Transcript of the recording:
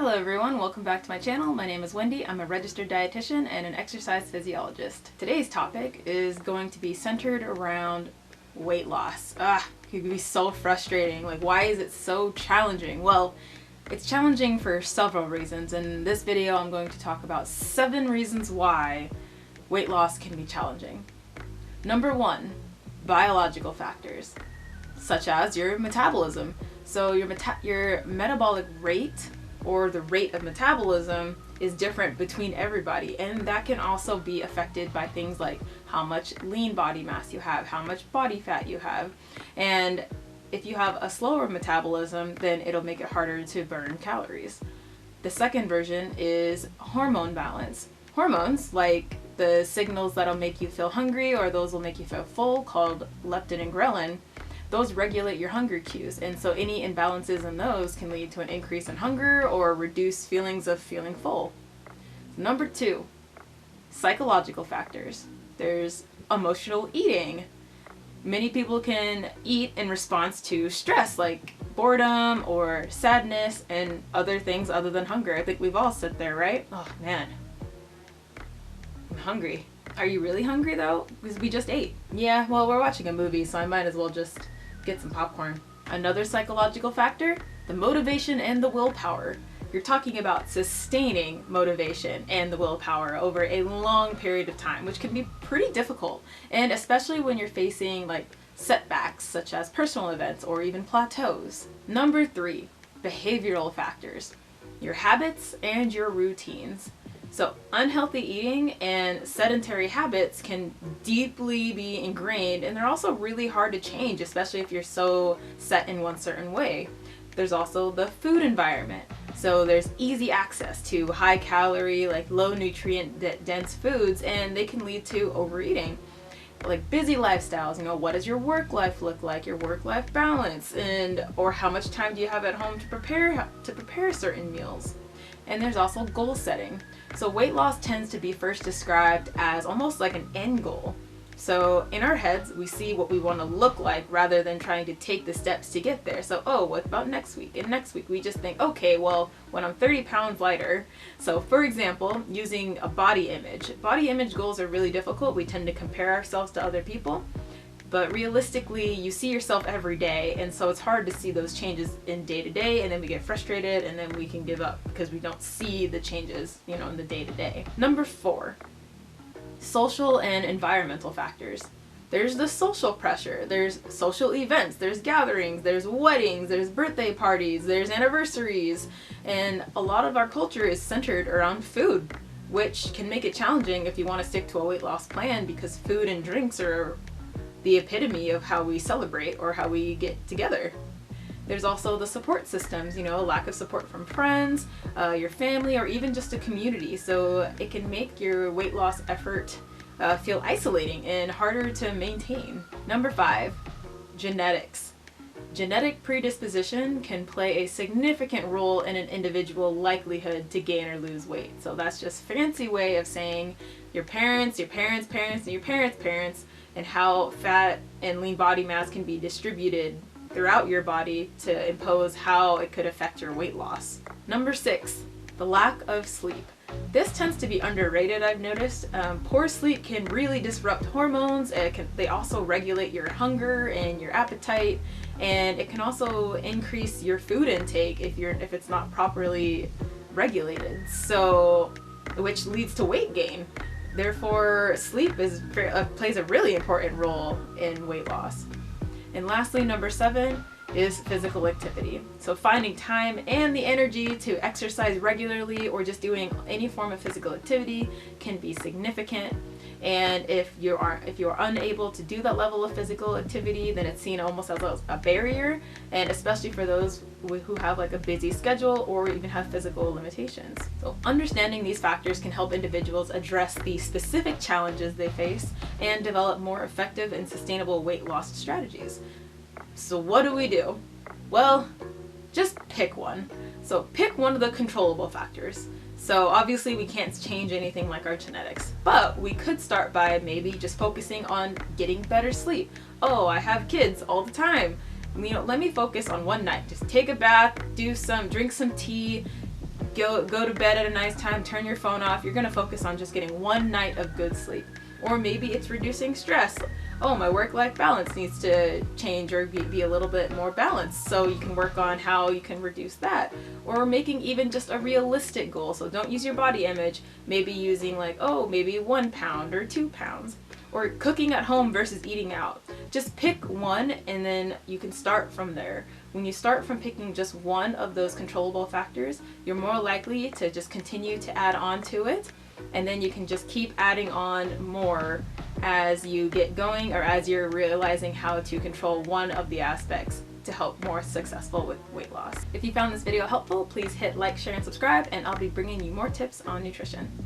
Hello everyone, welcome back to my channel. My name is Wendy. I'm a registered dietitian and an exercise physiologist. Today's topic is going to be centered around weight loss. It can be so frustrating. Like, why is it so challenging? Well, it's challenging for several reasons. In this video, I'm going to talk about 7 reasons why weight loss can be challenging. Number 1, biological factors, such as your metabolism. So your metabolic rate, or the rate of metabolism, is different between everybody, and that can also be affected by things like how much lean body mass you have, how much body fat you have, and if you have a slower metabolism, then it'll make it harder to burn calories. The second version is hormone balance. Hormones, like the signals that'll make you feel hungry or those will make you feel full, called leptin and ghrelin, those regulate your hunger cues, and so any imbalances in those can lead to an increase in hunger or reduced feelings of feeling full. Number 2, psychological factors. There's emotional eating. Many people can eat in response to stress, like boredom or sadness and other things other than hunger. I think we've all sat there, right? Oh man, I'm hungry. Are you really hungry though? Because we just ate. Yeah, well, we're watching a movie, so I might as well just get some popcorn. Another psychological factor, the motivation and the willpower. You're talking about sustaining motivation and the willpower over a long period of time, which can be pretty difficult, and especially when you're facing like setbacks such as personal events or even plateaus. Number 3, behavioral factors, your habits and your routines. So unhealthy eating and sedentary habits can deeply be ingrained, and they're also really hard to change, especially if you're so set in one certain way. There's also the food environment. So there's easy access to high calorie, like low nutrient dense foods, and they can lead to overeating. Like busy lifestyles, what does your work life look like, your work-life balance, or how much time do you have at home to prepare certain meals? And there's also goal setting. So weight loss tends to be first described as almost like an end goal. So in our heads, we see what we want to look like rather than trying to take the steps to get there. So, what about next week? And next week we just think, okay, well, when I'm 30 pounds lighter. So for example, using a body image goals are really difficult. We tend to compare ourselves to other people. But realistically, you see yourself every day, and so it's hard to see those changes in day to day, and then we get frustrated, and then we can give up because we don't see the changes, in the day to day. Number 4, social and environmental factors. There's the social pressure, there's social events, there's gatherings, there's weddings, there's birthday parties, there's anniversaries, and a lot of our culture is centered around food, which can make it challenging if you want to stick to a weight loss plan, because food and drinks are the epitome of how we celebrate or how we get together. There's also the support systems, a lack of support from friends, your family, or even just a community. So it can make your weight loss effort feel isolating and harder to maintain. Number 5, genetics. Genetic predisposition can play a significant role in an individual's likelihood to gain or lose weight. So that's just a fancy way of saying your parents, and your parents, and how fat and lean body mass can be distributed throughout your body to impose how it could affect your weight loss. Number 6, the lack of sleep. This tends to be underrated, I've noticed. Poor sleep can really disrupt hormones. They also regulate your hunger and your appetite, and it can also increase your food intake if it's not properly regulated. So, which leads to weight gain. Therefore, sleep plays a really important role in weight loss. And lastly, number 7 is physical activity. So finding time and the energy to exercise regularly or just doing any form of physical activity can be significant. And if you are unable to do that level of physical activity, then it's seen almost as a barrier, and especially for those who have like a busy schedule or even have physical limitations. So understanding these factors can help individuals address the specific challenges they face and develop more effective and sustainable weight loss strategies. So what do? Well, just pick one. So pick one of the controllable factors. So obviously we can't change anything like our genetics, but we could start by maybe just focusing on getting better sleep. Oh, I have kids all the time. Let me focus on one night. Just take a bath, drink some tea, go to bed at a nice time, turn your phone off. You're gonna focus on just getting one night of good sleep. Or maybe it's reducing stress. Oh, my work-life balance needs to change or be a little bit more balanced, so you can work on how you can reduce that. Or making even just a realistic goal, so don't use your body image, maybe using like, oh, maybe 1 pound or 2 pounds. Or cooking at home versus eating out. Just pick one and then you can start from there. When you start from picking just one of those controllable factors, you're more likely to just continue to add on to it, and then you can just keep adding on more as you get going or as you're realizing how to control one of the aspects to help more successful with weight loss. If you found this video helpful, please hit like, share, and subscribe, and I'll be bringing you more tips on nutrition.